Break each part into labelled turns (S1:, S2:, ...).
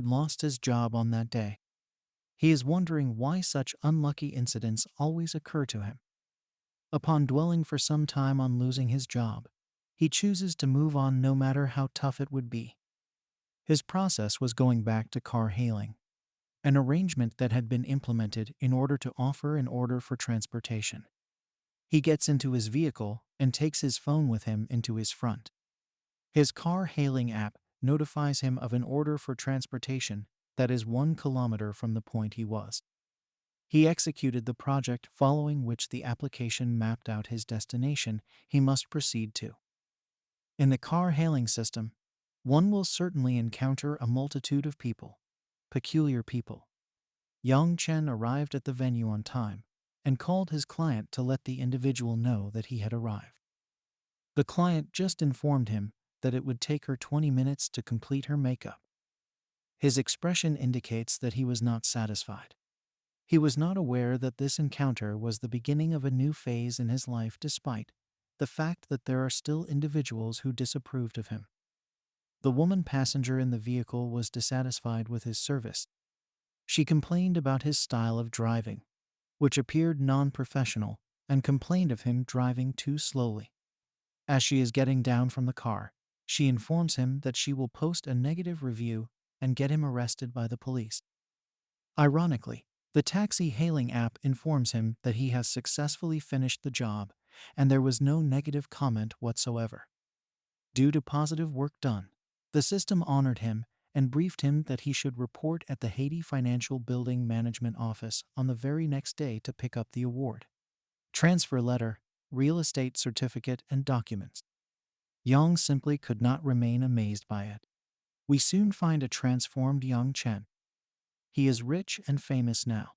S1: lost his job on that day. He is wondering why such unlucky incidents always occur to him. Upon dwelling for some time on losing his job, he chooses to move on no matter how tough it would be. His process was going back to car hailing, an arrangement that had been implemented in order to offer an order for transportation. He gets into his vehicle and takes his phone with him into his front. His car hailing app notifies him of an order for transportation that is 1 kilometer from the point he was. He executed the project, following which the application mapped out his destination he must proceed to. In the car hailing system, one will certainly encounter a multitude of people, peculiar people. Yang Chen arrived at the venue on time and called his client to let the individual know that he had arrived. The client just informed him that it would take her 20 minutes to complete her makeup. His expression indicates that he was not satisfied. He was not aware that this encounter was the beginning of a new phase in his life, despite the fact that there are still individuals who disapproved of him. The woman passenger in the vehicle was dissatisfied with his service. She complained about his style of driving, which appeared non-professional, and complained of him driving too slowly. As she is getting down from the car, she informs him that she will post a negative review and get him arrested by the police. Ironically, the taxi hailing app informs him that he has successfully finished the job and there was no negative comment whatsoever. Due to positive work done, the system honored him and briefed him that he should report at the Haiti Financial Building Management Office on the very next day to pick up the award, transfer letter, real estate certificate, and documents. Yang simply could not remain amazed by it. We soon find a transformed Yang Chen. He is rich and famous now.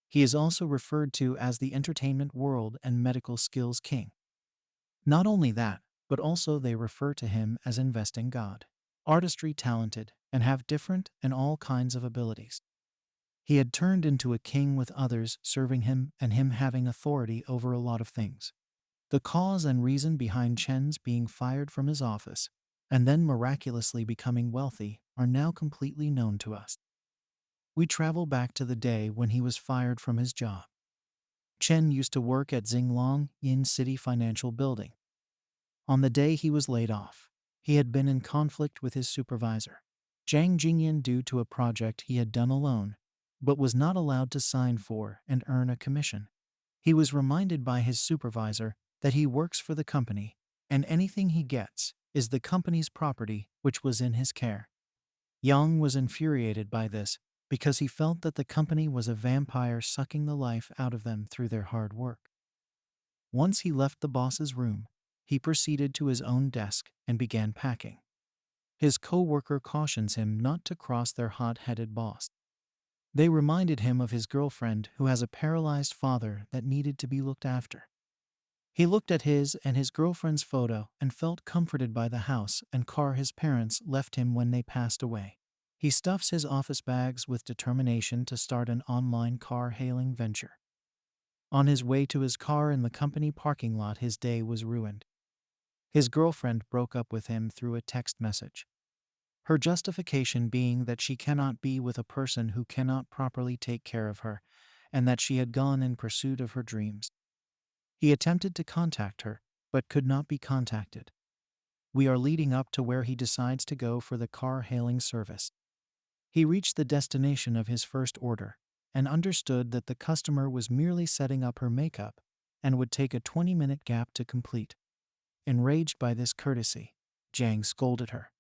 S1: He is also referred to as the entertainment world and medical skills king. Not only that, but also they refer to him as investing god, artistry talented, and have different and all kinds of abilities. He had turned into a king with others serving him and him having authority over a lot of things. The cause and reason behind Chen's being fired from his office and then miraculously becoming wealthy are now completely known to us. We travel back to the day when he was fired from his job. Chen used to work at Xinglong Yin City Financial Building. On the day he was laid off, he had been in conflict with his supervisor, Zhang Jingyan, due to a project he had done alone, but was not allowed to sign for and earn a commission. He was reminded by his supervisor that he works for the company, and anything he gets is the company's property, which was in his care. Yang was infuriated by this because he felt that the company was a vampire sucking the life out of them through their hard work. Once he left the boss's room, he proceeded to his own desk and began packing. His co-worker cautions him not to cross their hot-headed boss. They reminded him of his girlfriend who has a paralyzed father that needed to be looked after. He looked at his and his girlfriend's photo and felt comforted by the house and car his parents left him when they passed away. He stuffs his office bags with determination to start an online car hailing venture. On his way to his car in the company parking lot, his day was ruined. His girlfriend broke up with him through a text message, her justification being that she cannot be with a person who cannot properly take care of her and that she had gone in pursuit of her dreams. He attempted to contact her, but could not be contacted. We are leading up to where he decides to go for the car hailing service. He reached the destination of his first order and understood that the customer was merely setting up her makeup and would take a 20-minute gap to complete. Enraged by this courtesy, Zhang scolded her.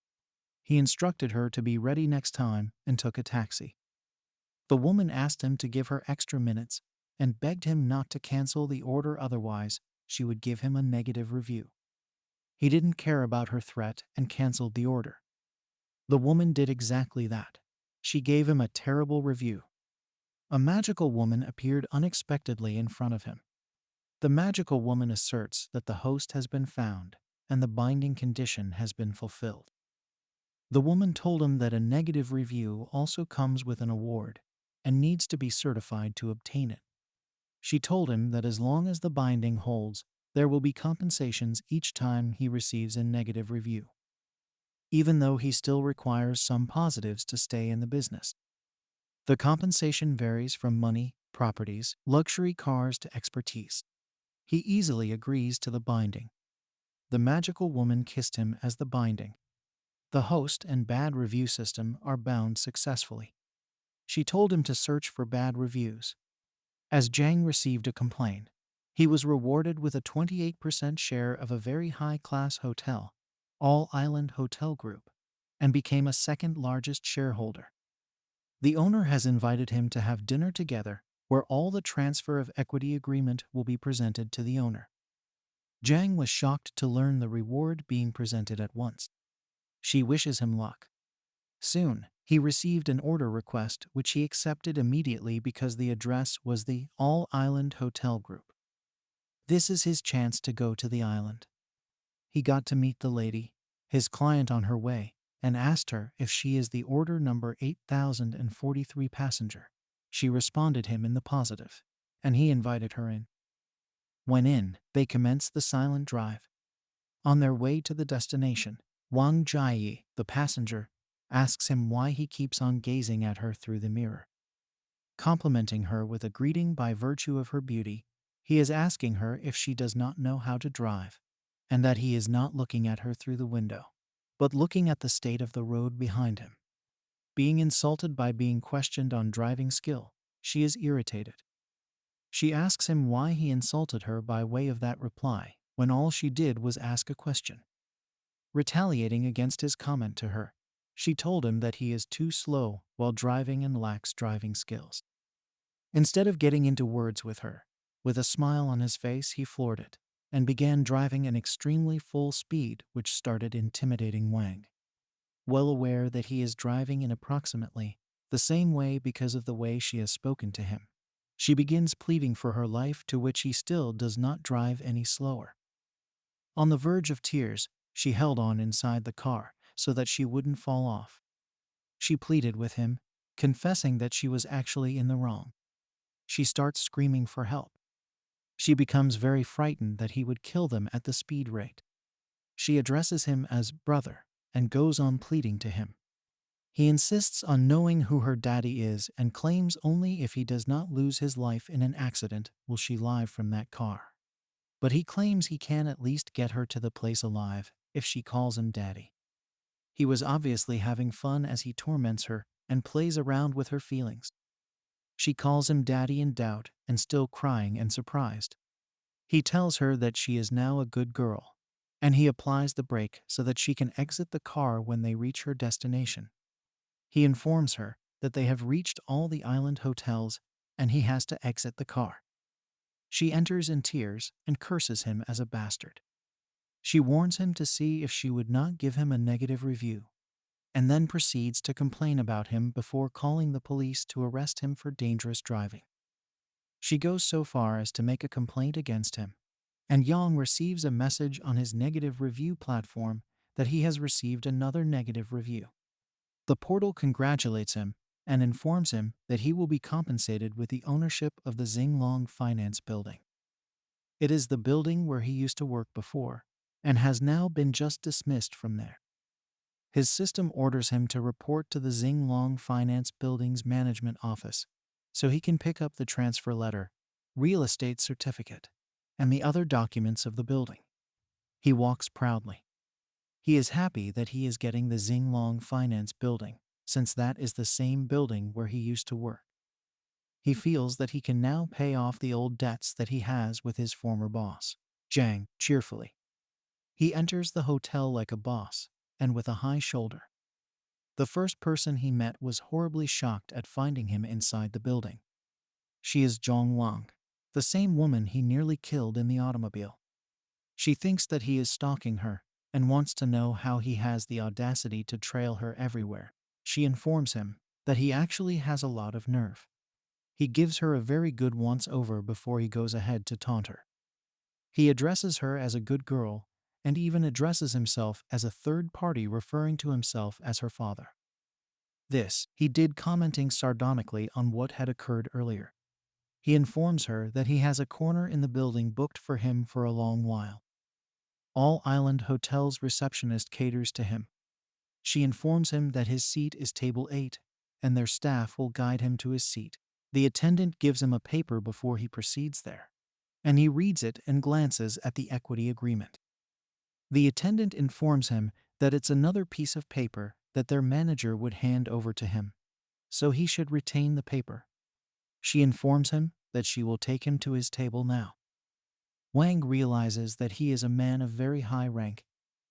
S1: He instructed her to be ready next time and took a taxi. The woman asked him to give her extra minutes and begged him not to cancel the order, otherwise she would give him a negative review. He didn't care about her threat and canceled the order. The woman did exactly that. She gave him a terrible review. A magical woman appeared unexpectedly in front of him. The magical woman asserts that the host has been found and the binding condition has been fulfilled. The woman told him that a negative review also comes with an award and needs to be certified to obtain it. She told him that as long as the binding holds, there will be compensations each time he receives a negative review. even though he still requires some positives to stay in the business. The compensation varies from money, properties, luxury cars to expertise. He easily agrees to the binding. The magical woman kissed him as the binding. The host and bad review system are bound successfully. She told him to search for bad reviews. As Jang received a complaint, he was rewarded with a 28% share of a very high-class hotel, All Island Hotel Group, and became a second largest shareholder. The owner has invited him to have dinner together, where all the transfer of equity agreement will be presented to the owner. Jang was shocked to learn the reward being presented at once. She wishes him luck. Soon, he received an order request which he accepted immediately because the address was the All Island Hotel Group. This is his chance to go to the island. He got to meet the lady, his client, on her way, and asked her if she is the order number 8043 passenger. She responded him in the positive, and he invited her in. When in, they commenced the silent drive. On their way to the destination, Wang Jiayi, the passenger, asks him why he keeps on gazing at her through the mirror. Complimenting her with a greeting by virtue of her beauty, he is asking her if she does not know how to drive, and that he is not looking at her through the window, but looking at the state of the road behind him. Being insulted by being questioned on driving skill, she is irritated. She asks him why he insulted her by way of that reply, when all she did was ask a question. Retaliating against his comment to her, she told him that he is too slow while driving and lacks driving skills. Instead of getting into words with her, with a smile on his face he floored it, and began driving an extremely full speed which started intimidating Wang. Well aware that he is driving in approximately the same way because of the way she has spoken to him, she begins pleading for her life, to which he still does not drive any slower. On the verge of tears, she held on inside the car so that she wouldn't fall off. She pleaded with him, confessing that she was actually in the wrong. She starts screaming for help. She becomes very frightened that he would kill them at the speed rate. She addresses him as brother and goes on pleading to him. He insists on knowing who her daddy is and claims only if he does not lose his life in an accident will she live from that car. But he claims he can at least get her to the place alive if she calls him daddy. He was obviously having fun as he torments her and plays around with her feelings. She calls him daddy in doubt and still crying and surprised. He tells her that she is now a good girl, and he applies the brake so that she can exit the car when they reach her destination. He informs her that they have reached all the island hotels and he has to exit the car. She enters in tears and curses him as a bastard. She warns him to see if she would not give him a negative review, and then proceeds to complain about him before calling the police to arrest him for dangerous driving. She goes so far as to make a complaint against him, and Yang receives a message on his negative review platform that he has received another negative review. The portal congratulates him and informs him that he will be compensated with the ownership of the Xinglong Finance Building. It is the building where he used to work before, and has now been just dismissed from there. His system orders him to report to the Xinglong Finance Building's management office, so he can pick up the transfer letter, real estate certificate, and the other documents of the building. He walks proudly. He is happy that he is getting the Xinglong Finance Building, since that is the same building where he used to work. He feels that he can now pay off the old debts that he has with his former boss, Zhang, cheerfully. He enters the hotel like a boss, and with a high shoulder. The first person he met was horribly shocked at finding him inside the building. She is Zhong Wang, the same woman he nearly killed in the automobile. She thinks that he is stalking her, and wants to know how he has the audacity to trail her everywhere. She informs him that he actually has a lot of nerve. He gives her a very good once-over before he goes ahead to taunt her. He addresses her as a good girl, and even addresses himself as a third party, referring to himself as her father. This he did, commenting sardonically on what had occurred earlier. He informs her that he has a corner in the building booked for him for a long while. All Island Hotel's receptionist caters to him. She informs him that his seat is table 8, and their staff will guide him to his seat. The attendant gives him a paper before he proceeds there, and he reads it and glances at the equity agreement. The attendant informs him that it's another piece of paper that their manager would hand over to him, so he should retain the paper. She informs him that she will take him to his table now. Wang realizes that he is a man of very high rank,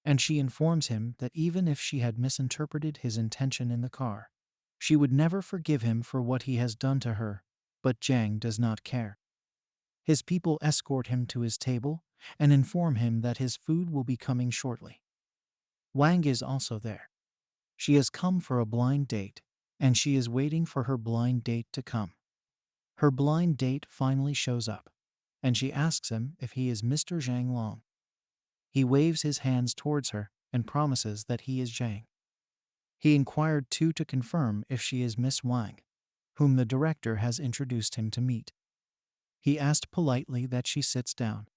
S1: and she informs him that even if she had misinterpreted his intention in the car, she would never forgive him for what he has done to her, but Jiang does not care. His people escort him to his table and inform him that his food will be coming shortly. Wang is also there. She has come for a blind date, and she is waiting for her blind date to come. Her blind date finally shows up, and she asks him if he is Mr. Zhang Long. He waves his hands towards her and promises that he is Zhang. He inquired too to confirm if she is Miss Wang, whom the director has introduced him to meet. He asked politely that she sits down.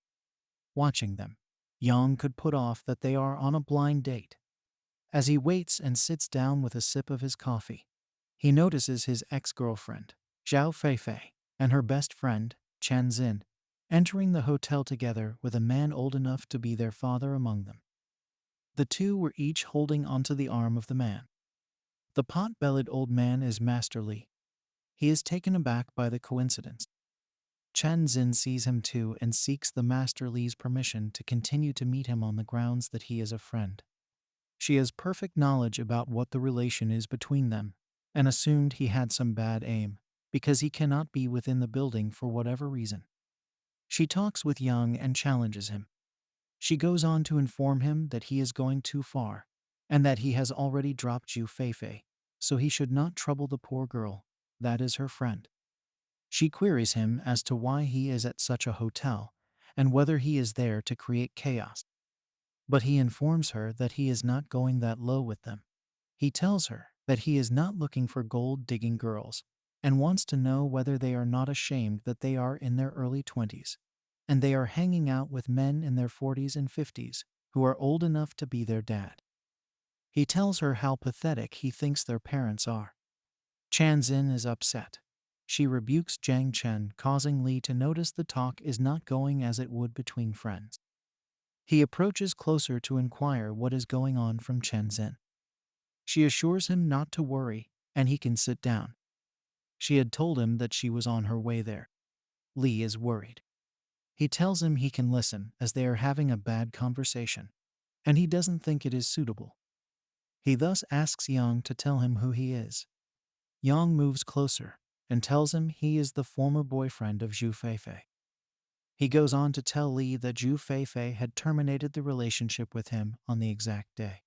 S1: Watching them, Yang could put off that they are on a blind date. As he waits and sits down with a sip of his coffee, he notices his ex-girlfriend, Zhao Feifei, and her best friend, Chen Xin, entering the hotel together with a man old enough to be their father among them. The two were each holding onto the arm of the man. The pot-bellied old man is Master Li. He is taken aback by the coincidence. Chen Xin sees him too and seeks the Master Li's permission to continue to meet him on the grounds that he is a friend. She has perfect knowledge about what the relation is between them, and assumed he had some bad aim, because he cannot be within the building for whatever reason. She talks with Yang and challenges him. She goes on to inform him that he is going too far, and that he has already dropped Zhu Feifei, so he should not trouble the poor girl, that is her friend. She queries him as to why he is at such a hotel, and whether he is there to create chaos. But he informs her that he is not going that low with them. He tells her that he is not looking for gold-digging girls, and wants to know whether they are not ashamed that they are in their early 20s, and they are hanging out with men in their 40s and 50s, who are old enough to be their dad. He tells her how pathetic he thinks their parents are. Chan Xin is upset. She rebukes Jiang Chen, causing Li to notice the talk is not going as it would between friends. He approaches closer to inquire what is going on from Chen Xin. She assures him not to worry, and he can sit down. She had told him that she was on her way there. Li is worried. He tells him he can listen as they are having a bad conversation, and he doesn't think it is suitable. He thus asks Yang to tell him who he is. Yang moves closer and tells him he is the former boyfriend of Zhu Feifei. He goes on to tell Li that Zhu Feifei had terminated the relationship with him on the exact day.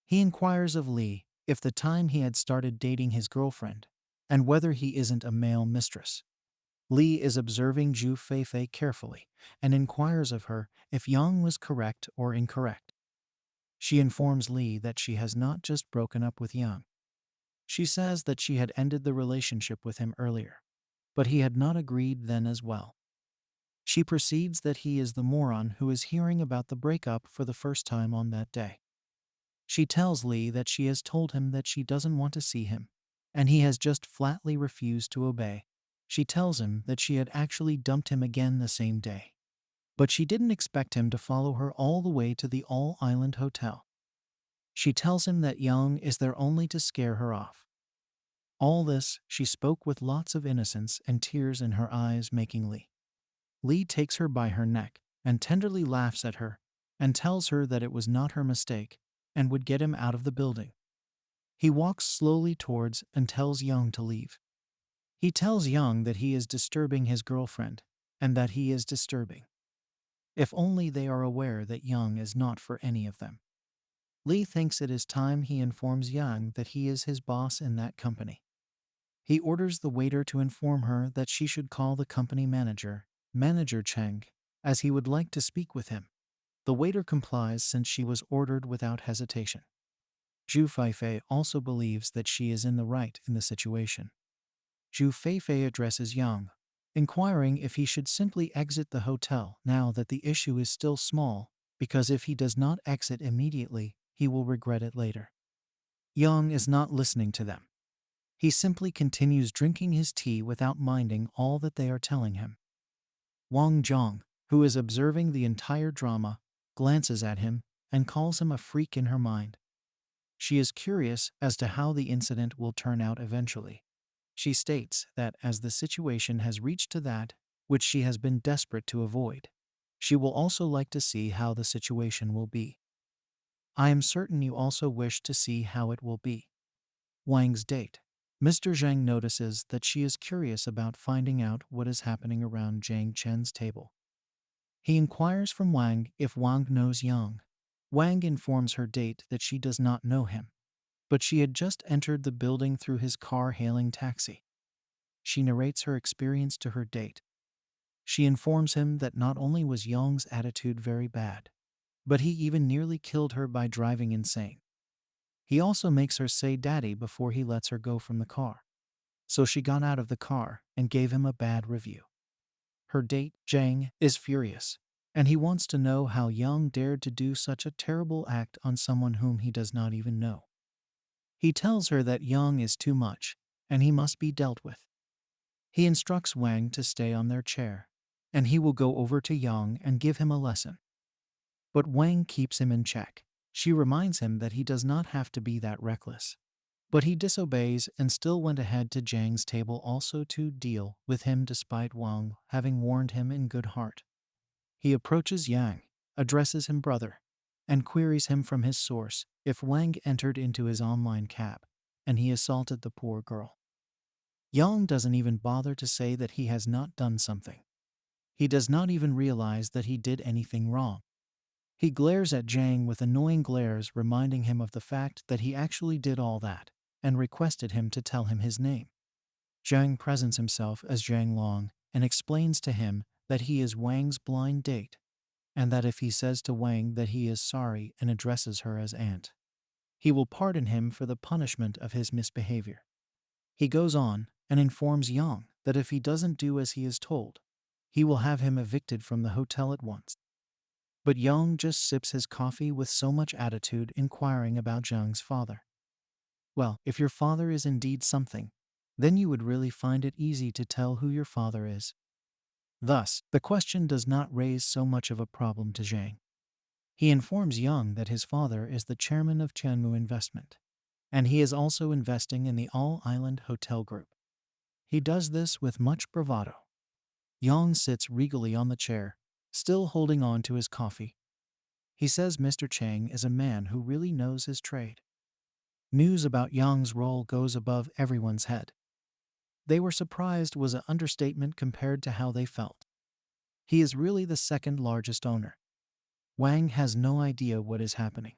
S1: He inquires of Li if the time he had started dating his girlfriend, and whether he isn't a male mistress. Li is observing Zhu Feifei carefully and inquires of her if Yang was correct or incorrect. She informs Li that she has not just broken up with Yang. She says that she had ended the relationship with him earlier, but he had not agreed then as well. She proceeds that he is the moron who is hearing about the breakup for the first time on that day. She tells Li that she has told him that she doesn't want to see him, and he has just flatly refused to obey. She tells him that she had actually dumped him again the same day, but she didn't expect him to follow her all the way to the All-Island Hotel. She tells him that Yang is there only to scare her off. All this she spoke with lots of innocence and tears in her eyes, making Li takes her by her neck and tenderly laughs at her and tells her that it was not her mistake and would get him out of the building. He walks slowly towards and tells Yang to leave. He tells Yang that he is disturbing his girlfriend and that he is disturbing. If only they are aware that Yang is not for any of them. Li thinks it is time he informs Yang that he is his boss in that company. He orders the waiter to inform her that she should call the company manager, Manager Cheng, as he would like to speak with him. The waiter complies since she was ordered without hesitation. Zhu Feifei also believes that she is in the right in the situation. Zhu Feifei addresses Yang, inquiring if he should simply exit the hotel now that the issue is still small, because if he does not exit immediately, he will regret it later. Yang is not listening to them. He simply continues drinking his tea without minding all that they are telling him. Wang Zhang, who is observing the entire drama, glances at him and calls him a freak in her mind. She is curious as to how the incident will turn out eventually. She states that as the situation has reached to that which she has been desperate to avoid, she will also like to see how the situation will be. I am certain you also wish to see how it will be. Wang's date. Mr. Zhang notices that she is curious about finding out what is happening around Zhang Chen's table. He inquires from Wang if Wang knows Yang. Wang informs her date that she does not know him, but she had just entered the building through his car-hailing taxi. She narrates her experience to her date. She informs him that not only was Yang's attitude very bad, but he even nearly killed her by driving insane. He also makes her say daddy before he lets her go from the car. So she got out of the car and gave him a bad review. Her date, Zhang, is furious, and he wants to know how Yang dared to do such a terrible act on someone whom he does not even know. He tells her that Yang is too much, and he must be dealt with. He instructs Wang to stay on their chair, and he will go over to Yang and give him a lesson. But Wang keeps him in check. She reminds him that he does not have to be that reckless. But he disobeys and still went ahead to Zhang's table also to deal with him despite Wang having warned him in good heart. He approaches Yang, addresses him brother, and queries him from his source if Wang entered into his online cab and he assaulted the poor girl. Yang doesn't even bother to say that he has not done something. He does not even realize that he did anything wrong. He glares at Zhang with annoying glares reminding him of the fact that he actually did all that and requested him to tell him his name. Zhang presents himself as Zhang Long and explains to him that he is Wang's blind date, and that if he says to Wang that he is sorry and addresses her as aunt, he will pardon him for the punishment of his misbehavior. He goes on and informs Yang that if he doesn't do as he is told, he will have him evicted from the hotel at once. But Yang just sips his coffee with so much attitude, inquiring about Zhang's father. Well, if your father is indeed something, then you would really find it easy to tell who your father is. Thus, the question does not raise so much of a problem to Zhang. He informs Yang that his father is the chairman of Tianmu Investment, and he is also investing in the All-Island Hotel Group. He does this with much bravado. Yang sits regally on the chair, still holding on to his coffee. He says Mr. Chang is a man who really knows his trade. News about Yang's role goes above everyone's head. They were surprised was an understatement compared to how they felt. He is really the second largest owner. Wang has no idea what is happening.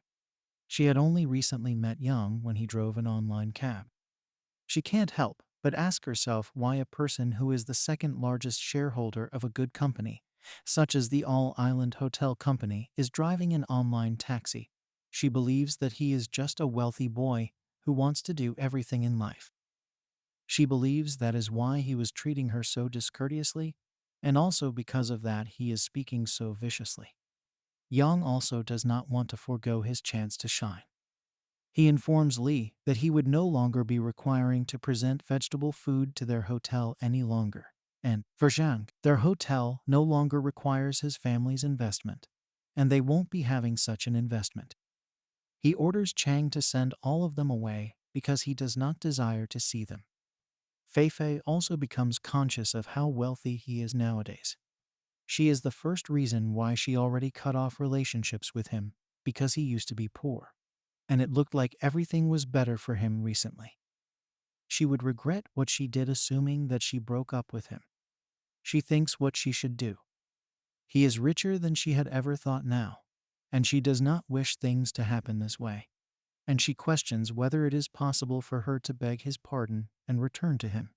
S1: She had only recently met Yang when he drove an online cab. She can't help but ask herself why a person who is the second largest shareholder of a good company, such as the All-Island Hotel Company, is driving an online taxi. She believes that he is just a wealthy boy who wants to do everything in life. She believes that is why he was treating her so discourteously, and also because of that he is speaking so viciously. Yang also does not want to forego his chance to shine. He informs Li that he would no longer be requiring to present vegetable food to their hotel any longer, and for Zhang, their hotel no longer requires his family's investment, and they won't be having such an investment. He orders Chang to send all of them away because he does not desire to see them. Feifei also becomes conscious of how wealthy he is nowadays. She is the first reason why she already cut off relationships with him, because he used to be poor, and it looked like everything was better for him recently. She would regret what she did, assuming that she broke up with him. She thinks what she should do. He is richer than she had ever thought now, and she does not wish things to happen this way, and she questions whether it is possible for her to beg his pardon and return to him.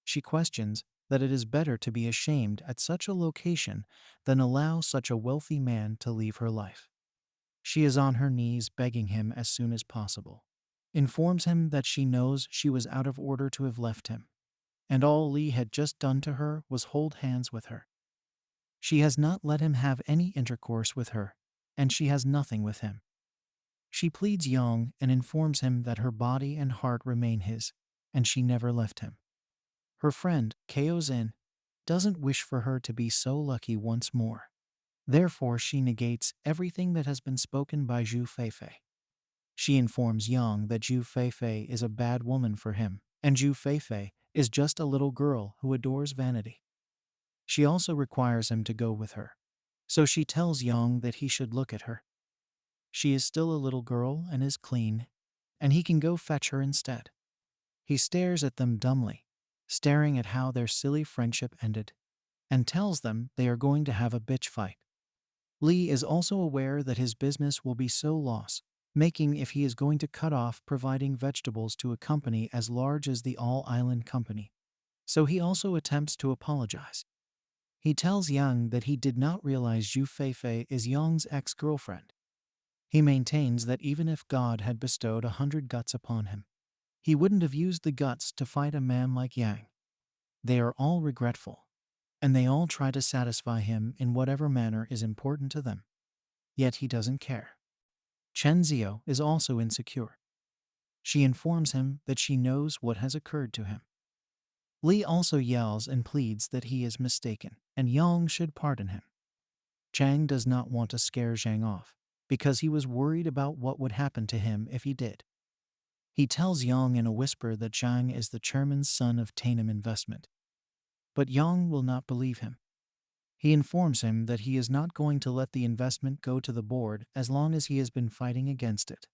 S1: She questions that it is better to be ashamed at such a location than allow such a wealthy man to leave her life. She is on her knees begging him as soon as possible, informs him that she knows she was out of order to have left him, and all Li had just done to her was hold hands with her. She has not let him have any intercourse with her, and she has nothing with him. She pleads Yang and informs him that her body and heart remain his, and she never left him. Her friend, Kaozin, doesn't wish for her to be so lucky once more. Therefore, she negates everything that has been spoken by Zhu Feifei. She informs Yang that Zhu Feifei is a bad woman for him, and Zhu Feifei is just a little girl who adores vanity. She also requires him to go with her. So she tells Yang that he should look at her. She is still a little girl and is clean, and he can go fetch her instead. He stares at them dumbly, staring at how their silly friendship ended, and tells them they are going to have a bitch fight. Lee is also aware that his business will be so lost, making if he is going to cut off providing vegetables to a company as large as the All Island Company. So he also attempts to apologize. He tells Yang that he did not realize Zhu Feifei is Yang's ex-girlfriend. He maintains that even if God had bestowed 100 guts upon him, he wouldn't have used the guts to fight a man like Yang. They are all regretful, and they all try to satisfy him in whatever manner is important to them. Yet he doesn't care. Chen Zio is also insecure. She informs him that she knows what has occurred to him. Li also yells and pleads that he is mistaken, and Yang should pardon him. Chang does not want to scare Zhang off, because he was worried about what would happen to him if he did. He tells Yang in a whisper that Zhang is the chairman's son of Tainum Investment. But Yang will not believe him. He informs him that he is not going to let the investment go to the board as long as he has been fighting against it.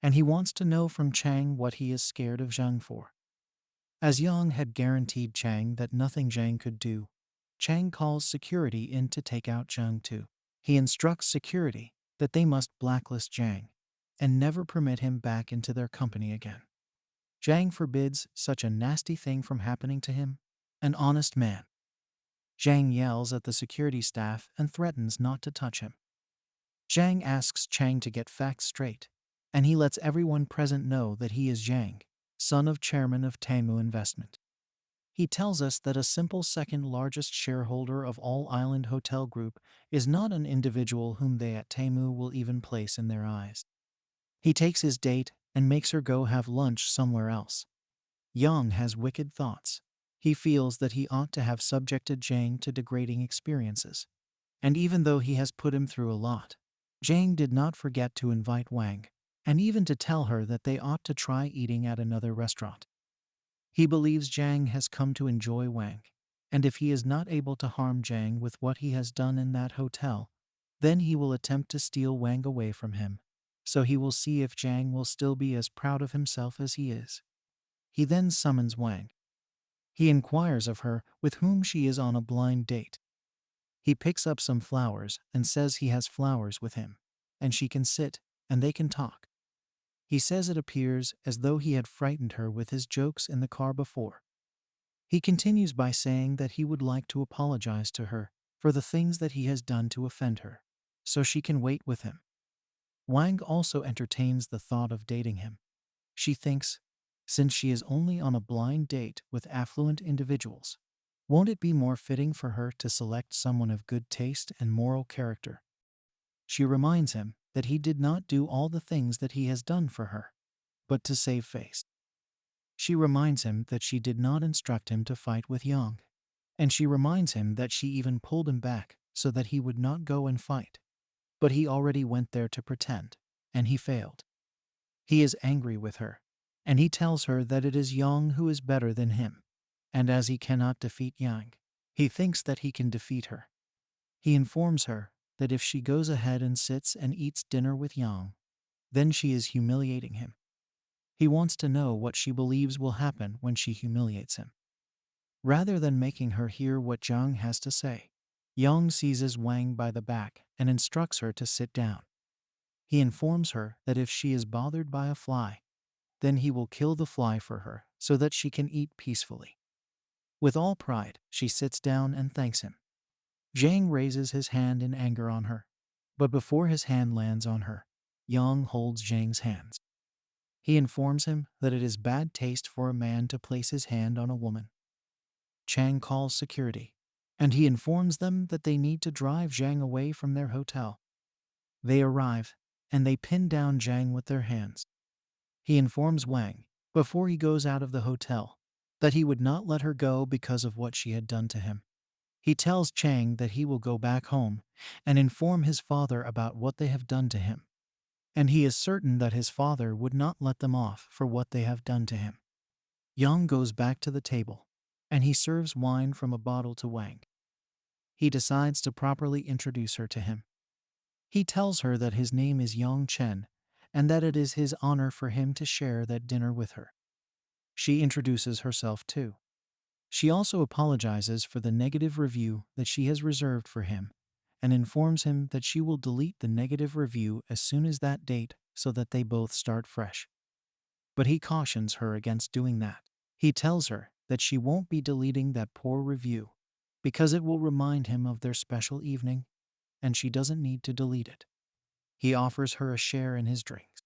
S1: And he wants to know from Chang what he is scared of Zhang for. As Yang had guaranteed Chang that nothing Zhang could do, Chang calls security in to take out Zhang too. He instructs security that they must blacklist Zhang and never permit him back into their company again. Zhang forbids such a nasty thing from happening to him, an honest man. Zhang yells at the security staff and threatens not to touch him. Zhang asks Chang to get facts straight, and he lets everyone present know that he is Zhang, son of chairman of Tamu Investment. He tells us that a simple second largest shareholder of All Island Hotel Group is not an individual whom they at Tamu will even place in their eyes. He takes his date and makes her go have lunch somewhere else. Yang has wicked thoughts. He feels that he ought to have subjected Zhang to degrading experiences. And even though he has put him through a lot, Zhang did not forget to invite Wang, and even to tell her that they ought to try eating at another restaurant. He believes Zhang has come to enjoy Wang, and if he is not able to harm Zhang with what he has done in that hotel, then he will attempt to steal Wang away from him, so he will see if Zhang will still be as proud of himself as he is. He then summons Wang. He inquires of her with whom she is on a blind date. He picks up some flowers and says he has flowers with him, and she can sit, and they can talk. He says it appears as though he had frightened her with his jokes in the car before. He continues by saying that he would like to apologize to her for the things that he has done to offend her, so she can wait with him. Wang also entertains the thought of dating him. She thinks, since she is only on a blind date with affluent individuals, won't it be more fitting for her to select someone of good taste and moral character? She reminds him that he did not do all the things that he has done for her, but to save face. She reminds him that she did not instruct him to fight with Yang, and she reminds him that she even pulled him back so that he would not go and fight. But he already went there to pretend, and he failed. He is angry with her, and he tells her that it is Yang who is better than him, and as he cannot defeat Yang, he thinks that he can defeat her. He informs her that if she goes ahead and sits and eats dinner with Yang, then she is humiliating him. He wants to know what she believes will happen when she humiliates him. Rather than making her hear what Zhang has to say, Yang seizes Wang by the back and instructs her to sit down. He informs her that if she is bothered by a fly, then he will kill the fly for her so that she can eat peacefully. With all pride, she sits down and thanks him. Zhang raises his hand in anger on her, but before his hand lands on her, Yang holds Zhang's hands. He informs him that it is bad taste for a man to place his hand on a woman. Chang calls security, and he informs them that they need to drive Zhang away from their hotel. They arrive, and they pin down Zhang with their hands. He informs Wang, before he goes out of the hotel, that he would not let her go because of what she had done to him. He tells Chang that he will go back home and inform his father about what they have done to him, and he is certain that his father would not let them off for what they have done to him. Yang goes back to the table, and he serves wine from a bottle to Wang. He decides to properly introduce her to him. He tells her that his name is Yang Chen, and that it is his honor for him to share that dinner with her. She introduces herself too. She also apologizes for the negative review that she has reserved for him and informs him that she will delete the negative review as soon as that date so that they both start fresh. But he cautions her against doing that. He tells her that she won't be deleting that poor review because it will remind him of their special evening, and she doesn't need to delete it. He offers her a share in his drinks,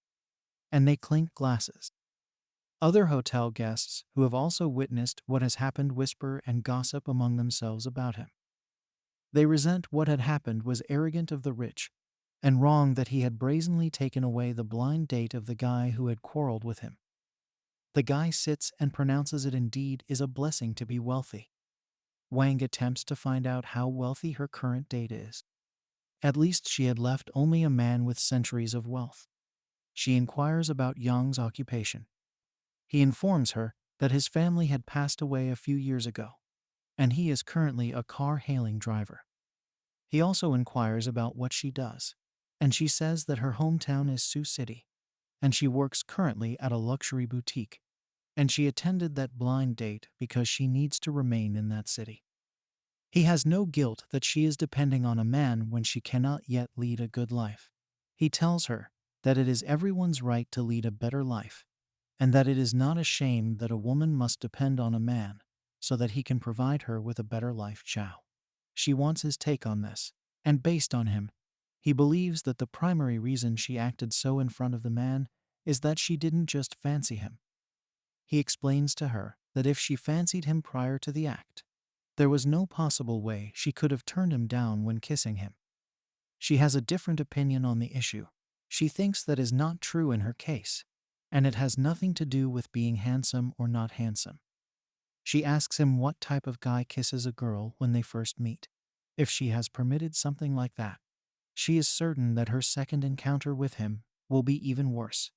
S1: and they clink glasses. Other hotel guests who have also witnessed what has happened whisper and gossip among themselves about him. They resent what had happened was arrogant of the rich, and wrong that he had brazenly taken away the blind date of the guy who had quarreled with him. The guy sits and pronounces it indeed is a blessing to be wealthy. Wang attempts to find out how wealthy her current date is. At least she had left only a man with centuries of wealth. She inquires about Yang's occupation. He informs her that his family had passed away a few years ago, and he is currently a car-hailing driver. He also inquires about what she does, and she says that her hometown is Sioux City, and she works currently at a luxury boutique, and she attended that blind date because she needs to remain in that city. He has no guilt that she is depending on a man when she cannot yet lead a good life. He tells her that it is everyone's right to lead a better life, and that it is not a shame that a woman must depend on a man so that he can provide her with a better life. Chow. She wants his take on this, and based on him, he believes that the primary reason she acted so in front of the man is that she didn't just fancy him. He explains to her that if she fancied him prior to the act, there was no possible way she could have turned him down when kissing him. She has a different opinion on the issue. She thinks that is not true in her case, and it has nothing to do with being handsome or not handsome. She asks him what type of guy kisses a girl when they first meet. If she has permitted something like that, she is certain that her second encounter with him will be even worse.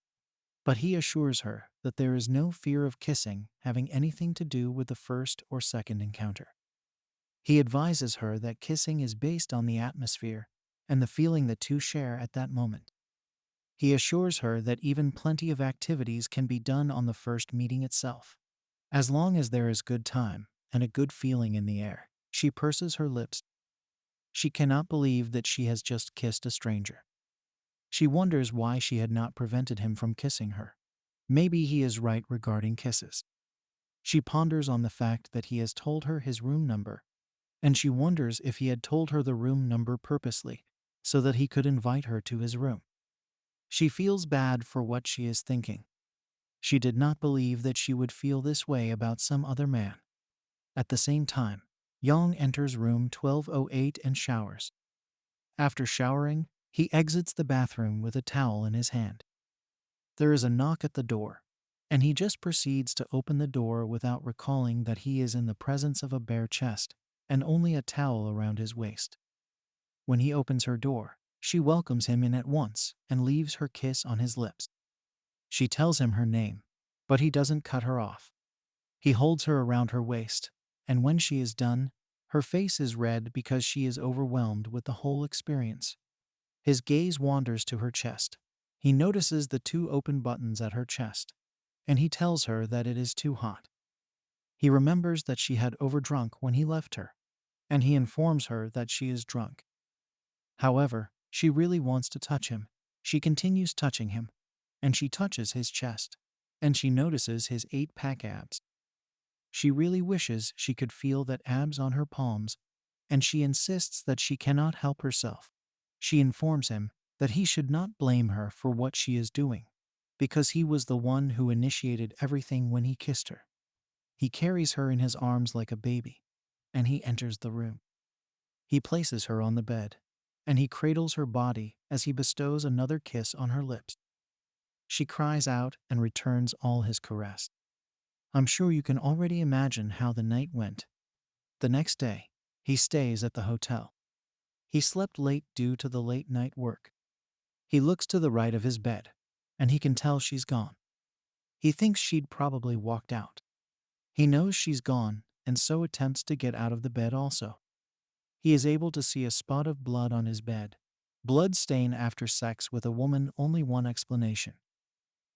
S1: But he assures her that there is no fear of kissing having anything to do with the first or second encounter. He advises her that kissing is based on the atmosphere and the feeling the two share at that moment. He assures her that even plenty of activities can be done on the first meeting itself. As long as there is good time and a good feeling in the air, she purses her lips. She cannot believe that she has just kissed a stranger. She wonders why she had not prevented him from kissing her. Maybe he is right regarding kisses. She ponders on the fact that he has told her his room number, and she wonders if he had told her the room number purposely so that he could invite her to his room. She feels bad for what she is thinking. She did not believe that she would feel this way about some other man. At the same time, Yang enters room 1208 and showers. After showering, he exits the bathroom with a towel in his hand. There is a knock at the door, and he just proceeds to open the door without recalling that he is in the presence of a bare chest and only a towel around his waist. When he opens her door, she welcomes him in at once and leaves her kiss on his lips. She tells him her name, but he doesn't cut her off. He holds her around her waist, and when she is done, her face is red because she is overwhelmed with the whole experience. His gaze wanders to her chest. He notices the two open buttons at her chest, and he tells her that it is too hot. He remembers that she had overdrunk when he left her, and he informs her that she is drunk. However, she really wants to touch him. She continues touching him, and she touches his chest, and she notices his 8-pack abs. She really wishes she could feel that abs on her palms, and she insists that she cannot help herself. She informs him that he should not blame her for what she is doing, because he was the one who initiated everything when he kissed her. He carries her in his arms like a baby, and he enters the room. He places her on the bed. and he cradles her body as he bestows another kiss on her lips. She cries out and returns all his caress. I'm sure you can already imagine how the night went. The next day, he stays at the hotel. He slept late due to the late night work. He looks to the right of his bed, and he can tell she's gone. He thinks she'd probably walked out. He knows she's gone, and so attempts to get out of the bed also. He is able to see a spot of blood on his bed. Blood stain after sex with a woman, only one explanation.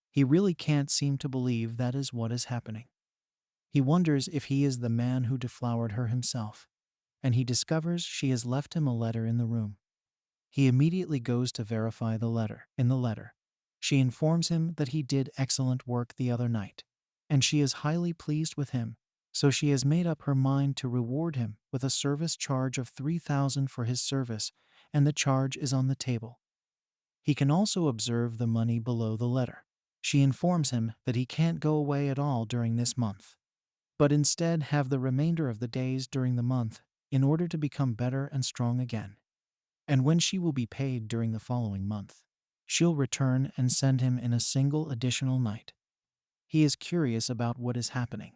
S1: He really can't seem to believe that is what is happening. He wonders if he is the man who deflowered her himself, and he discovers she has left him a letter in the room. He immediately goes to verify the letter. In the letter, she informs him that he did excellent work the other night, and she is highly pleased with him, so she has made up her mind to reward him with a service charge of 3,000 for his service, and the charge is on the table. He can also observe the money below the letter. She informs him that he can't go away at all during this month, but instead have the remainder of the days during the month in order to become better and strong again. And when she will be paid during the following month, she'll return and send him in a single additional night. He is curious about what is happening,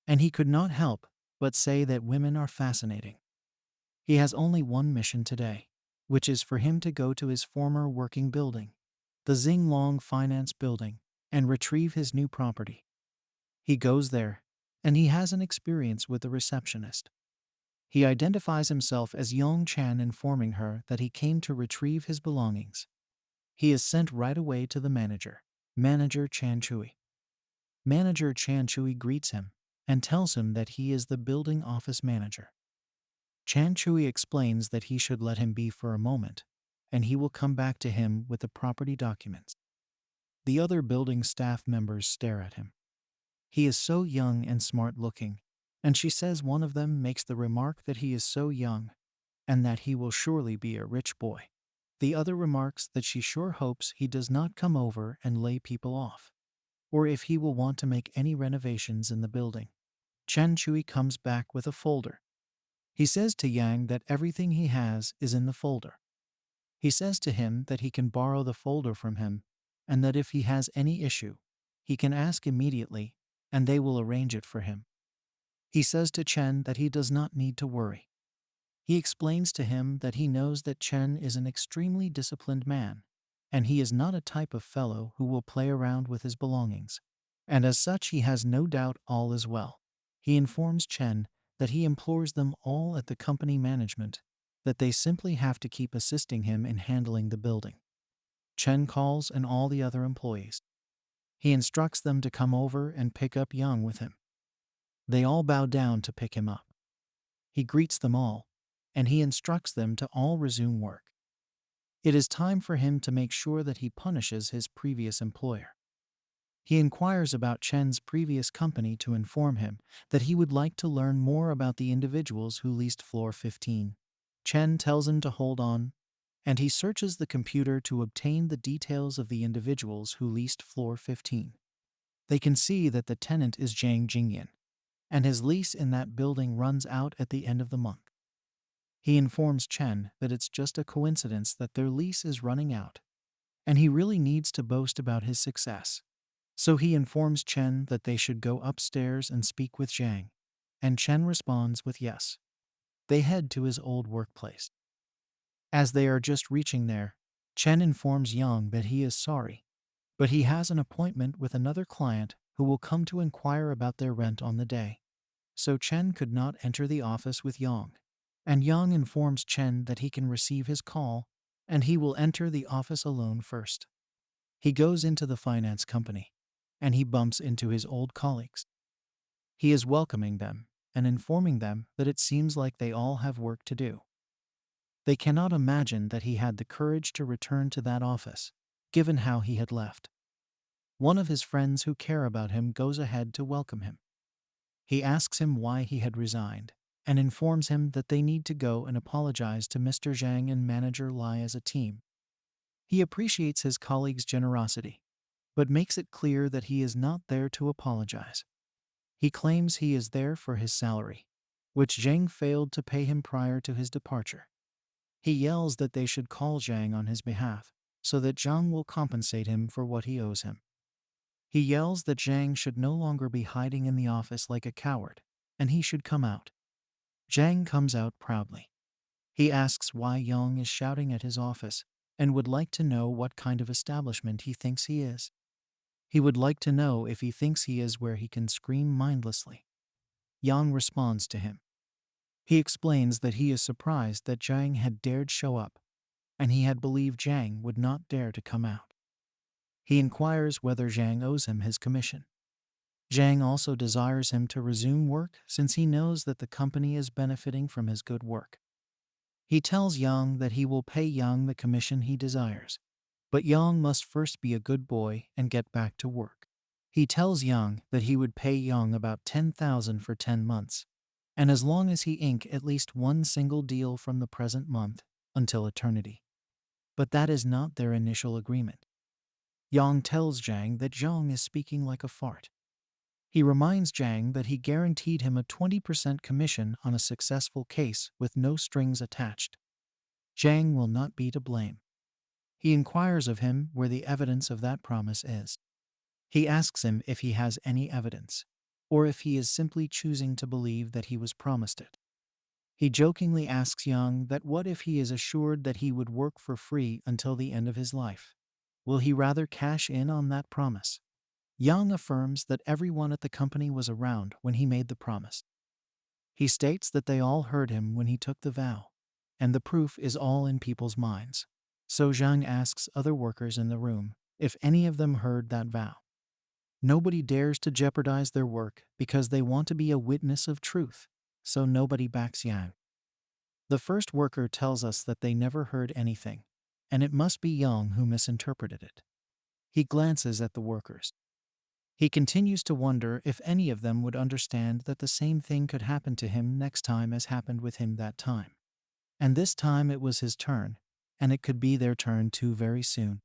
S1: and he could not help but say that women are fascinating. He has only one mission today, which is for him to go to his former working building, the Xinglong Finance Building, and retrieve his new property. He goes there, and he has an experience with the receptionist. He identifies himself as Yong Chan, informing her that he came to retrieve his belongings. He is sent right away to the manager, Manager Chan Chui. Manager Chan Chui greets him and tells him that he is the building office manager. Chan Chui explains that he should let him be for a moment, and he will come back to him with the property documents. The other building staff members stare at him. He is so young and smart looking, and she says one of them makes the remark that he is so young and that he will surely be a rich boy. The other remarks that she sure hopes he does not come over and lay people off, or if he will want to make any renovations in the building. Chen Chui comes back with a folder. He says to Yang that everything he has is in the folder. He says to him that he can borrow the folder from him, and that if he has any issue, he can ask immediately, and they will arrange it for him. He says to Chen that he does not need to worry. He explains to him that he knows that Chen is an extremely disciplined man, and he is not a type of fellow who will play around with his belongings, and as such he has no doubt all is well. He informs Chen that he implores them all at the company management that they simply have to keep assisting him in handling the building. Chen calls and all the other employees. He instructs them to come over and pick up Yang with him. They all bow down to pick him up. He greets them all, and he instructs them to all resume work. It is time for him to make sure that he punishes his previous employer. He inquires about Chen's previous company to inform him that he would like to learn more about the individuals who leased floor 15. Chen tells him to hold on, and he searches the computer to obtain the details of the individuals who leased floor 15. They can see that the tenant is Zhang Jingyan, and his lease in that building runs out at the end of the month. He informs Chen that it's just a coincidence that their lease is running out, and he really needs to boast about his success. So he informs Chen that they should go upstairs and speak with Zhang, and Chen responds with yes. They head to his old workplace. As they are just reaching there, Chen informs Yang that he is sorry, but he has an appointment with another client who will come to inquire about their rent on the day. So Chen could not enter the office with Yang, and Yang informs Chen that he can receive his call, and he will enter the office alone first. He goes into the finance company, and he bumps into his old colleagues. He is welcoming them and informing them that it seems like they all have work to do. They cannot imagine that he had the courage to return to that office, given how he had left. One of his friends who care about him goes ahead to welcome him. He asks him why he had resigned, and informs him that they need to go and apologize to Mr. Zhang and Manager Lai as a team. He appreciates his colleague's generosity, but makes it clear that he is not there to apologize. He claims he is there for his salary, which Zhang failed to pay him prior to his departure. He yells that they should call Zhang on his behalf, so that Zhang will compensate him for what he owes him. He yells that Zhang should no longer be hiding in the office like a coward, and he should come out. Zhang comes out proudly. He asks why Yang is shouting at his office, and would like to know what kind of establishment he thinks he is. He would like to know if he thinks he is where he can scream mindlessly. Yang responds to him. He explains that he is surprised that Zhang had dared show up, and he had believed Zhang would not dare to come out. He inquires whether Zhang owes him his commission. Zhang also desires him to resume work since he knows that the company is benefiting from his good work. He tells Yang that he will pay Yang the commission he desires, but Yang must first be a good boy and get back to work. He tells Yang that he would pay Yang about 10,000 for 10 months, and as long as he ink at least one single deal from the present month until eternity. But that is not their initial agreement. Yang tells Zhang that Zhang is speaking like a fart. He reminds Zhang that he guaranteed him a 20% commission on a successful case with no strings attached. Zhang will not be to blame. He inquires of him where the evidence of that promise is. He asks him if he has any evidence, or if he is simply choosing to believe that he was promised it. He jokingly asks Yang that what if he is assured that he would work for free until the end of his life? Will he rather cash in on that promise? Yang affirms that everyone at the company was around when he made the promise. He states that they all heard him when he took the vow, and the proof is all in people's minds. So Zhang asks other workers in the room if any of them heard that vow. Nobody dares to jeopardize their work because they want to be a witness of truth, so nobody backs Yang. The first worker tells us that they never heard anything, and it must be Yang who misinterpreted it. He glances at the workers. He continues to wonder if any of them would understand that the same thing could happen to him next time as happened with him that time. And this time it was his turn, and it could be their turn too very soon.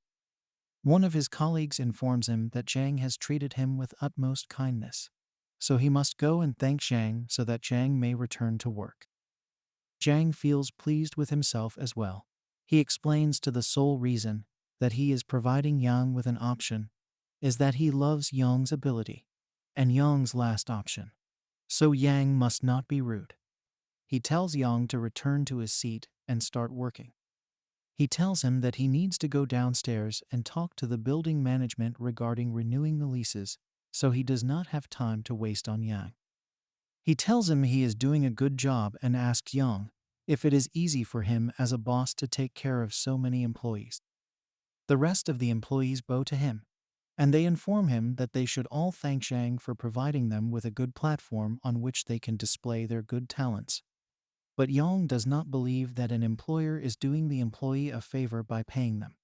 S1: One of his colleagues informs him that Zhang has treated him with utmost kindness, so he must go and thank Zhang so that Zhang may return to work. Zhang feels pleased with himself as well. He explains to the sole reason that he is providing Yang with an option is that he loves Yang's ability, and Yang's last option. So Yang must not be rude. He tells Yang to return to his seat and start working. He tells him that he needs to go downstairs and talk to the building management regarding renewing the leases, so he does not have time to waste on Yang. He tells him he is doing a good job and asks Yang if it is easy for him as a boss to take care of so many employees. The rest of the employees bow to him, and they inform him that they should all thank Zhang for providing them with a good platform on which they can display their good talents. But Yang does not believe that an employer is doing the employee a favor by paying them.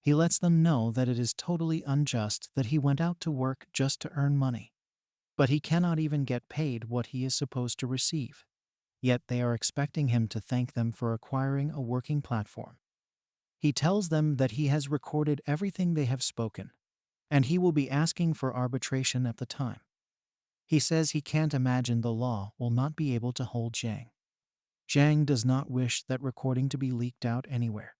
S1: He lets them know that it is totally unjust that he went out to work just to earn money. But he cannot even get paid what he is supposed to receive. Yet they are expecting him to thank them for acquiring a working platform. He tells them that he has recorded everything they have spoken, and he will be asking for arbitration at the time. He says he can't imagine the law will not be able to hold Zhang. Zhang does not wish that recording to be leaked out anywhere.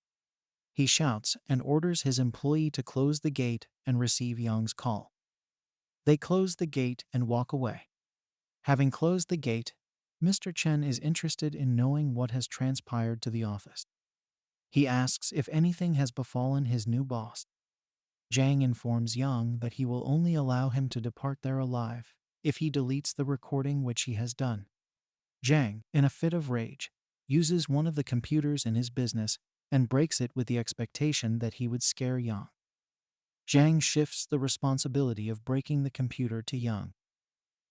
S1: He shouts and orders his employee to close the gate and receive Yang's call. They close the gate and walk away. Having closed the gate, Mr. Chen is interested in knowing what has transpired to the office. He asks if anything has befallen his new boss. Zhang informs Yang that he will only allow him to depart there alive if he deletes the recording which he has done. Zhang, in a fit of rage, uses one of the computers in his business and breaks it with the expectation that he would scare Yang. Zhang shifts the responsibility of breaking the computer to Yang.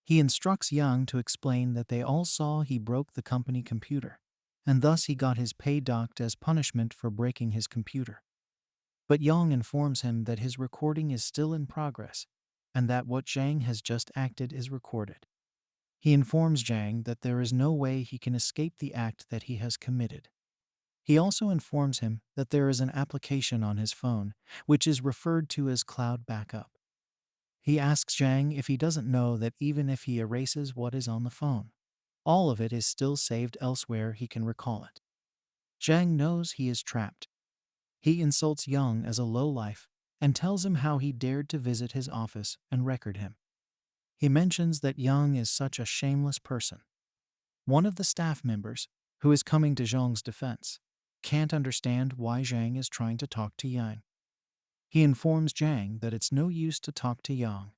S1: He instructs Yang to explain that they all saw he broke the company computer, and thus he got his pay docked as punishment for breaking his computer. But Yang informs him that his recording is still in progress, and that what Zhang has just acted is recorded. He informs Zhang that there is no way he can escape the act that he has committed. He also informs him that there is an application on his phone, which is referred to as cloud backup. He asks Zhang if he doesn't know that even if he erases what is on the phone, all of it is still saved elsewhere he can recall it. Zhang knows he is trapped. He insults Yang as a lowlife and tells him how he dared to visit his office and record him. He mentions that Yang is such a shameless person. One of the staff members, who is coming to Zhang's defense, can't understand why Zhang is trying to talk to Yang. He informs Zhang that it's no use to talk to Yang,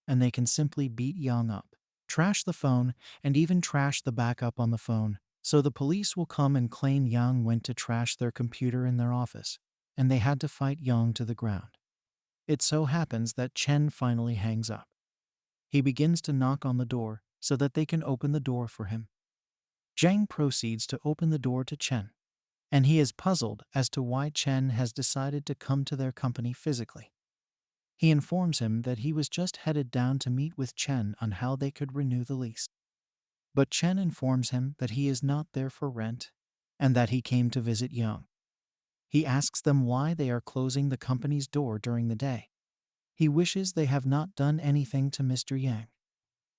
S1: and they can simply beat Yang up, trash the phone, and even trash the backup on the phone, so the police will come and claim Yang went to trash their computer in their office, and they had to fight Yang to the ground. It so happens that Chen finally hangs up. He begins to knock on the door so that they can open the door for him. Zhang proceeds to open the door to Chen, and he is puzzled as to why Chen has decided to come to their company physically. He informs him that he was just headed down to meet with Chen on how they could renew the lease. But Chen informs him that he is not there for rent and that he came to visit Yang. He asks them why they are closing the company's door during the day. He wishes they have not done anything to Mr. Yang.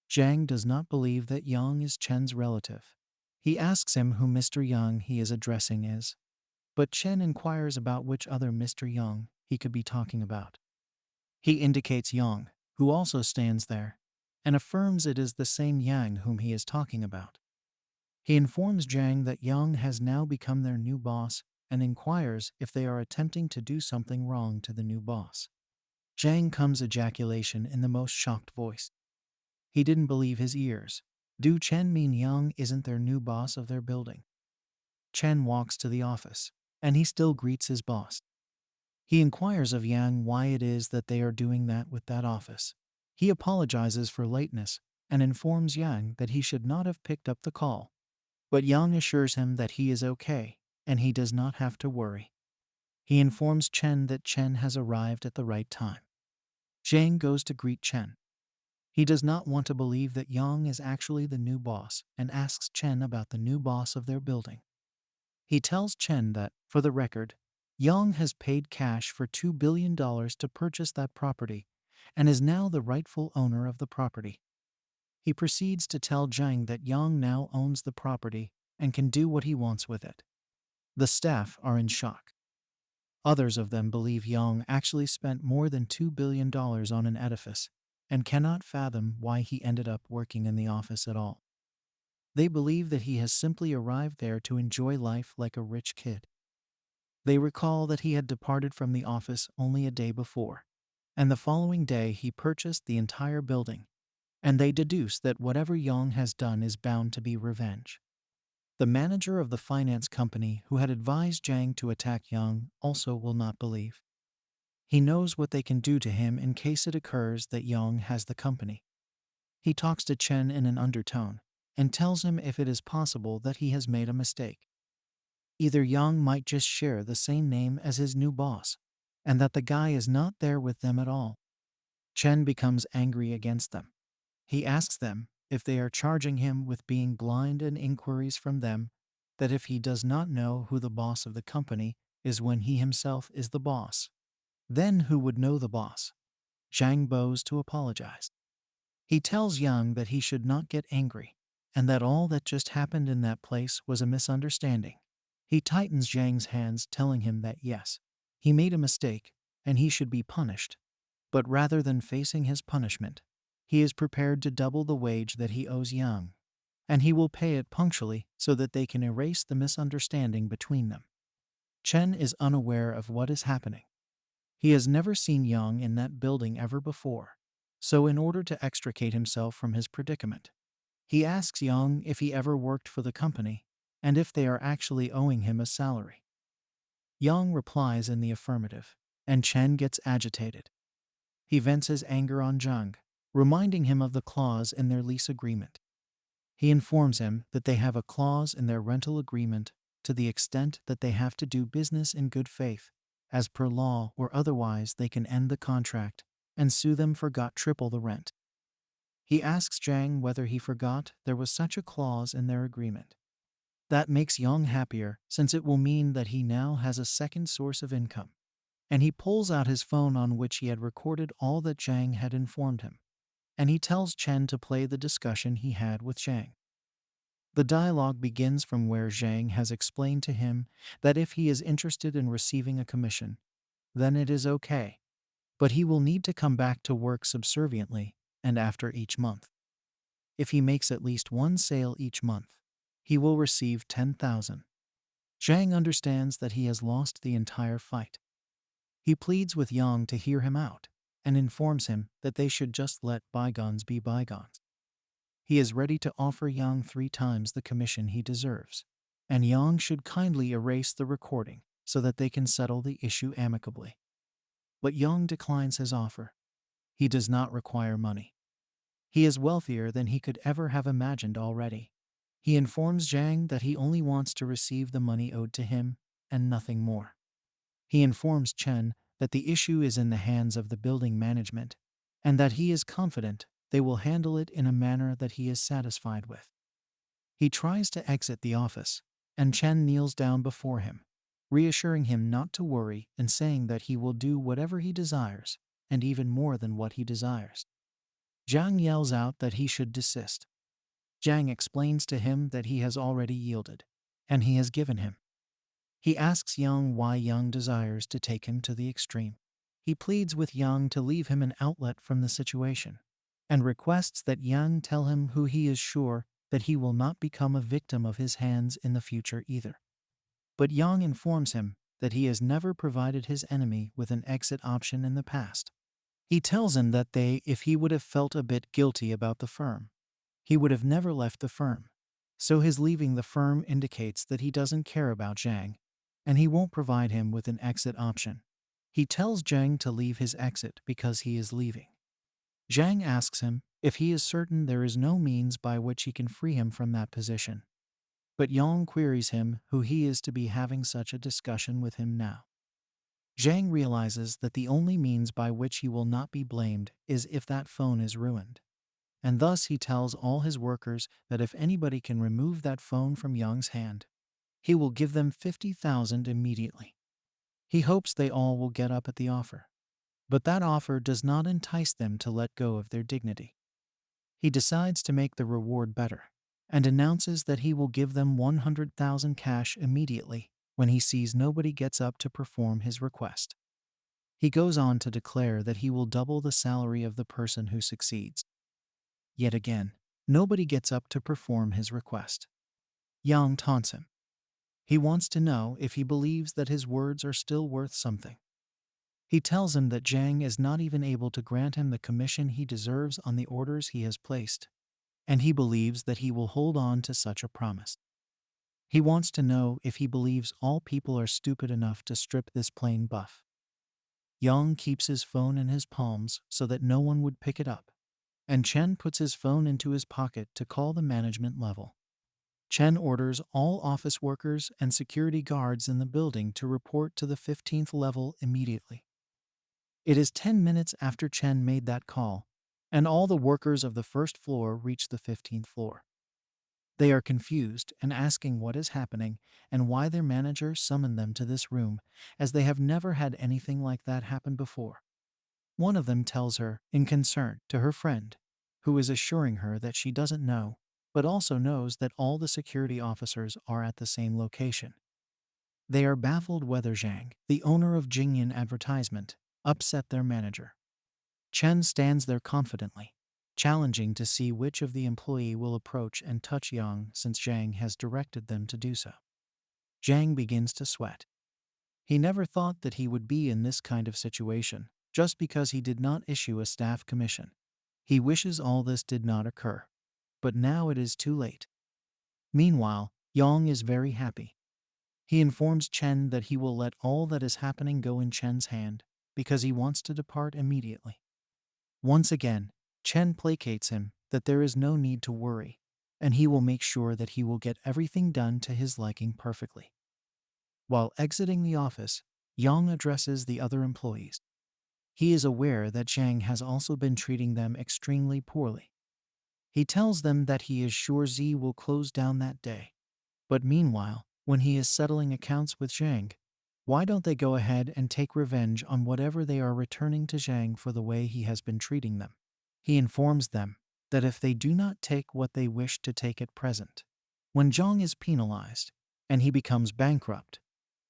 S1: Zhang does not believe that Yang is Chen's relative. He asks him who Mr. Yang he is addressing is, but Chen inquires about which other Mr. Yang he could be talking about. He indicates Yang, who also stands there, and affirms it is the same Yang whom he is talking about. He informs Zhang that Yang has now become their new boss and inquires if they are attempting to do something wrong to the new boss. Zhang comes ejaculation in the most shocked voice. He didn't believe his ears. Do Chen mean Yang isn't their new boss of their building? Chen walks to the office, and he still greets his boss. He inquires of Yang why it is that they are doing that with that office. He apologizes for lateness and informs Yang that he should not have picked up the call. But Yang assures him that he is okay and he does not have to worry. He informs Chen that Chen has arrived at the right time. Zhang goes to greet Chen. He does not want to believe that Yang is actually the new boss and asks Chen about the new boss of their building. He tells Chen that, for the record, Yang has paid cash for $2 billion to purchase that property and is now the rightful owner of the property. He proceeds to tell Zhang that Yang now owns the property and can do what he wants with it. The staff are in shock. Others of them believe Yang actually spent more than $2 billion on an edifice and cannot fathom why he ended up working in the office at all. They believe that he has simply arrived there to enjoy life like a rich kid. They recall that he had departed from the office only a day before, and the following day he purchased the entire building, and they deduce that whatever Yang has done is bound to be revenge. The manager of the finance company who had advised Zhang to attack Yang also will not believe. He knows what they can do to him in case it occurs that Yang has the company. He talks to Chen in an undertone and tells him if it is possible that he has made a mistake. Either Yang might just share the same name as his new boss, and that the guy is not there with them at all. Chen becomes angry against them. He asks them if they are charging him with being blind and inquiries from them that if he does not know who the boss of the company is when he himself is the boss, then who would know the boss? Zhang bows to apologize. He tells Yang that he should not get angry and that all that just happened in that place was a misunderstanding. He tightens Zhang's hands, telling him that yes, he made a mistake and he should be punished, but rather than facing his punishment, he is prepared to double the wage that he owes Yang, and he will pay it punctually so that they can erase the misunderstanding between them. Chen is unaware of what is happening. He has never seen Yang in that building ever before, so in order to extricate himself from his predicament, he asks Yang if he ever worked for the company and if they are actually owing him a salary. Yang replies in the affirmative, and Chen gets agitated. He vents his anger on Zhang, reminding him of the clause in their lease agreement. He informs him that they have a clause in their rental agreement to the extent that they have to do business in good faith, as per law, or otherwise they can end the contract and sue them for got triple the rent. He asks Zhang whether he forgot there was such a clause in their agreement. That makes Yang happier since it will mean that he now has a second source of income, and he pulls out his phone on which he had recorded all that Zhang had informed him, and he tells Chen to play the discussion he had with Zhang. The dialogue begins from where Zhang has explained to him that if he is interested in receiving a commission, then it is okay, but he will need to come back to work subserviently and after each month. If he makes at least one sale each month, he will receive 10,000. Zhang understands that he has lost the entire fight. He pleads with Yang to hear him out and informs him that they should just let bygones be bygones. He is ready to offer Yang 3 times the commission he deserves, and Yang should kindly erase the recording so that they can settle the issue amicably. But Yang declines his offer. He does not require money. He is wealthier than he could ever have imagined already. He informs Zhang that he only wants to receive the money owed to him and nothing more. He informs Chen that the issue is in the hands of the building management and that he is confident they will handle it in a manner that he is satisfied with. He tries to exit the office, and Chen kneels down before him, reassuring him not to worry and saying that he will do whatever he desires, and even more than what he desires. Zhang yells out that he should desist. Zhang explains to him that he has already yielded, and he has given him. He asks Yang why Yang desires to take him to the extreme. He pleads with Yang to leave him an outlet from the situation, and requests that Yang tell him who he is sure that he will not become a victim of his hands in the future either. But Yang informs him that he has never provided his enemy with an exit option in the past. He tells him that if he would have felt a bit guilty about the firm, he would have never left the firm. So his leaving the firm indicates that he doesn't care about Zhang, and he won't provide him with an exit option. He tells Zhang to leave his exit because he is leaving. Zhang asks him if he is certain there is no means by which he can free him from that position. But Yang queries him who he is to be having such a discussion with him now. Zhang realizes that the only means by which he will not be blamed is if that phone is ruined. And thus he tells all his workers that if anybody can remove that phone from Yang's hand, he will give them 50,000 immediately. He hopes they all will get up at the offer. But that offer does not entice them to let go of their dignity. He decides to make the reward better, and announces that he will give them 100,000 cash immediately when he sees nobody gets up to perform his request. He goes on to declare that he will double the salary of the person who succeeds. Yet again, nobody gets up to perform his request. Yang taunts him. He wants to know if he believes that his words are still worth something. He tells him that Zhang is not even able to grant him the commission he deserves on the orders he has placed, and he believes that he will hold on to such a promise. He wants to know if he believes all people are stupid enough to strip this plain buff. Yang keeps his phone in his palms so that no one would pick it up, and Chen puts his phone into his pocket to call the management level. Chen orders all office workers and security guards in the building to report to the 15th level immediately. It is 10 minutes after Chen made that call, and all the workers of the first floor reach the 15th floor. They are confused and asking what is happening and why their manager summoned them to this room, as they have never had anything like that happen before. One of them tells her, in concern, to her friend, who is assuring her that she doesn't know, but also knows that all the security officers are at the same location. They are baffled whether Zhang, the owner of Jingyan Advertisement, upset their manager. Chen stands there confidently, challenging to see which of the employee will approach and touch Yang since Zhang has directed them to do so. Zhang begins to sweat. He never thought that he would be in this kind of situation, just because he did not issue a staff commission. He wishes all this did not occur. But now it is too late. Meanwhile, Yang is very happy. He informs Chen that he will let all that is happening go in Chen's hand, because he wants to depart immediately. Once again, Chen placates him that there is no need to worry, and he will make sure that he will get everything done to his liking perfectly. While exiting the office, Yang addresses the other employees. He is aware that Zhang has also been treating them extremely poorly. He tells them that he is sure Z will close down that day. But meanwhile, when he is settling accounts with Zhang, why don't they go ahead and take revenge on whatever they are returning to Zhang for the way he has been treating them? He informs them that if they do not take what they wish to take at present, When Zhang is penalized and he becomes bankrupt,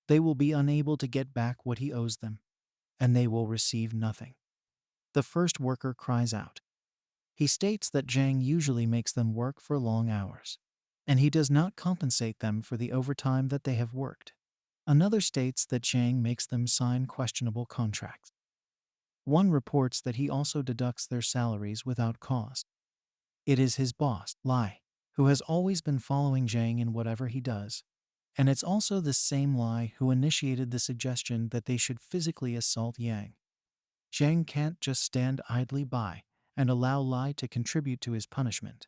S1: they will be unable to get back what he owes them, and they will receive nothing. The first worker cries out. He states that Zhang usually makes them work for long hours, and he does not compensate them for the overtime that they have worked. Another states that Zhang makes them sign questionable contracts. One reports that he also deducts their salaries without cause. It is his boss, Lai, who has always been following Zhang in whatever he does, and it's also the same Lai who initiated the suggestion that they should physically assault Yang. Zhang can't just stand idly by and allow Lai to contribute to his punishment.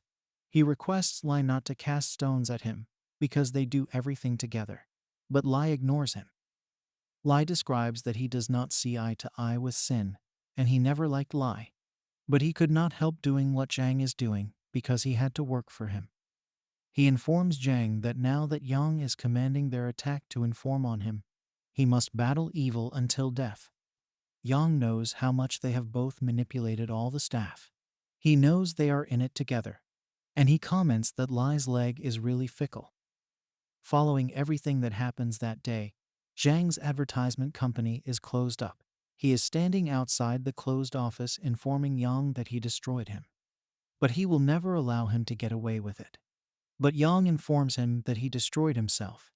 S1: He requests Lai not to cast stones at him because they do everything together, but Lai ignores him. Lai describes that he does not see eye to eye with Sin, and he never liked Lai, but he could not help doing what Zhang is doing because he had to work for him. He informs Zhang that now that Yang is commanding their attack to inform on him, he must battle evil until death. Yang knows how much they have both manipulated all the staff. He knows they are in it together, and he comments that Lai's leg is really fickle. Following everything that happens that day, Zhang's advertisement company is closed up. He is standing outside the closed office informing Yang that he destroyed him. But he will never allow him to get away with it. But Yang informs him that he destroyed himself,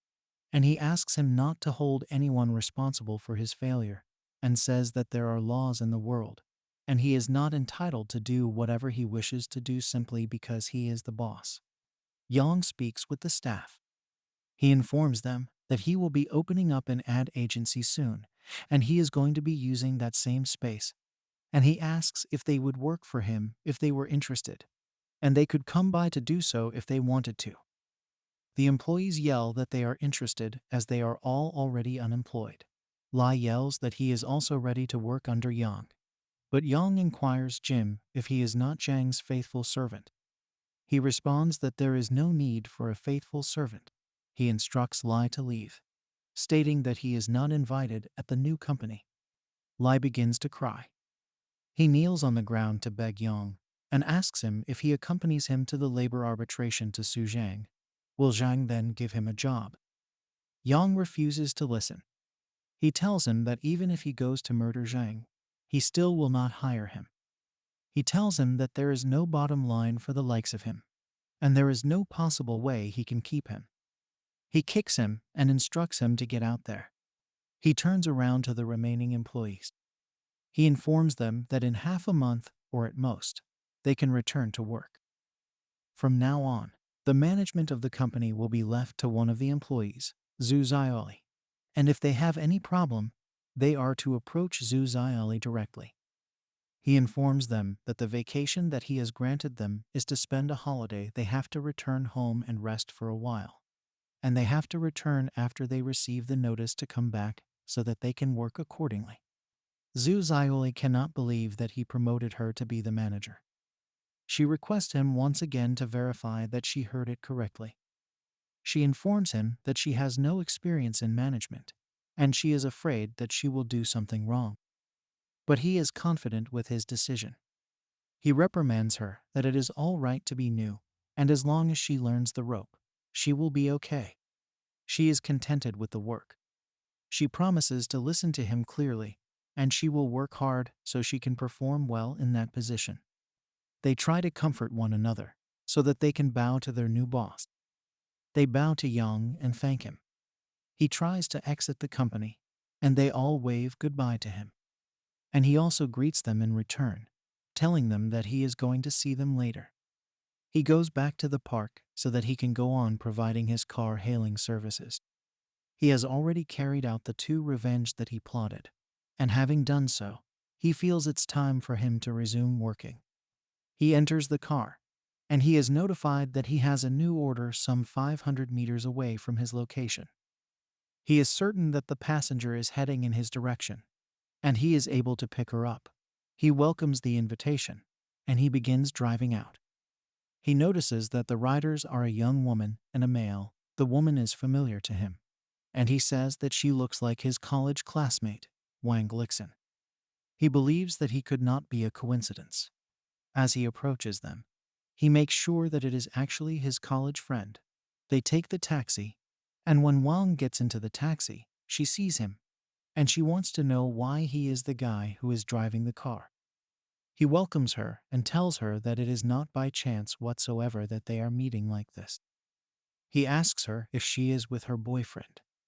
S1: and he asks him not to hold anyone responsible for his failure, and says that there are laws in the world, and he is not entitled to do whatever he wishes to do simply because he is the boss. Yang speaks with the staff. He informs them that he will be opening up an ad agency soon, and he is going to be using that same space, and he asks if they would work for him if they were interested, and they could come by to do so if they wanted to. The employees yell that they are interested as they are all already unemployed. Lai yells that he is also ready to work under Yang, but Yang inquires Jim if he is not Zhang's faithful servant. He responds that there is no need for a faithful servant. He instructs Lai to leave, stating that he is not invited at the new company. Lai begins to cry. He kneels on the ground to beg Yang and asks him if he accompanies him to the labor arbitration to sue Zhang. Will Zhang then give him a job? Yang refuses to listen. He tells him that even if he goes to murder Zhang, he still will not hire him. He tells him that there is no bottom line for the likes of him, and there is no possible way he can keep him. He kicks him and instructs him to get out there. He turns around to the remaining employees. He informs them that in half a month, or at most, they can return to work. From now on, the management of the company will be left to one of the employees, Zhu Xiaoli, and if they have any problem, they are to approach Zhu Xiaoli directly. He informs them that the vacation that he has granted them is to spend a holiday. They have to return home and rest for a while, and they have to return after they receive the notice to come back so that they can work accordingly. Zhu Xiaoli cannot believe that he promoted her to be the manager. She requests him once again to verify that she heard it correctly. She informs him that she has no experience in management, and she is afraid that she will do something wrong. But he is confident with his decision. He reprimands her that it is all right to be new, and as long as she learns the rope, she will be okay. She is contented with the work. She promises to listen to him clearly, and she will work hard so she can perform well in that position. They try to comfort one another so that they can bow to their new boss. They bow to Yang and thank him. He tries to exit the company, and they all wave goodbye to him. And he also greets them in return, telling them that he is going to see them later. He goes back to the park so that he can go on providing his car hailing services. He has already carried out the 2 revenge that he plotted, and having done so, he feels it's time for him to resume working. He enters the car, and he is notified that he has a new order some 500 meters away from his location. He is certain that the passenger is heading in his direction, and he is able to pick her up. He welcomes the invitation, and he begins driving out. He notices that the riders are a young woman and a male. The woman is familiar to him, and he says that she looks like his college classmate, Wang Lixin. He believes that he could not be a coincidence. As he approaches them, he makes sure that it is actually his college friend. They take the taxi, and when Wang gets into the taxi, she sees him, and she wants to know why he is the guy who is driving the car. He welcomes her and tells her that it is not by chance whatsoever that they are meeting like this. He asks her if she is with her boyfriend,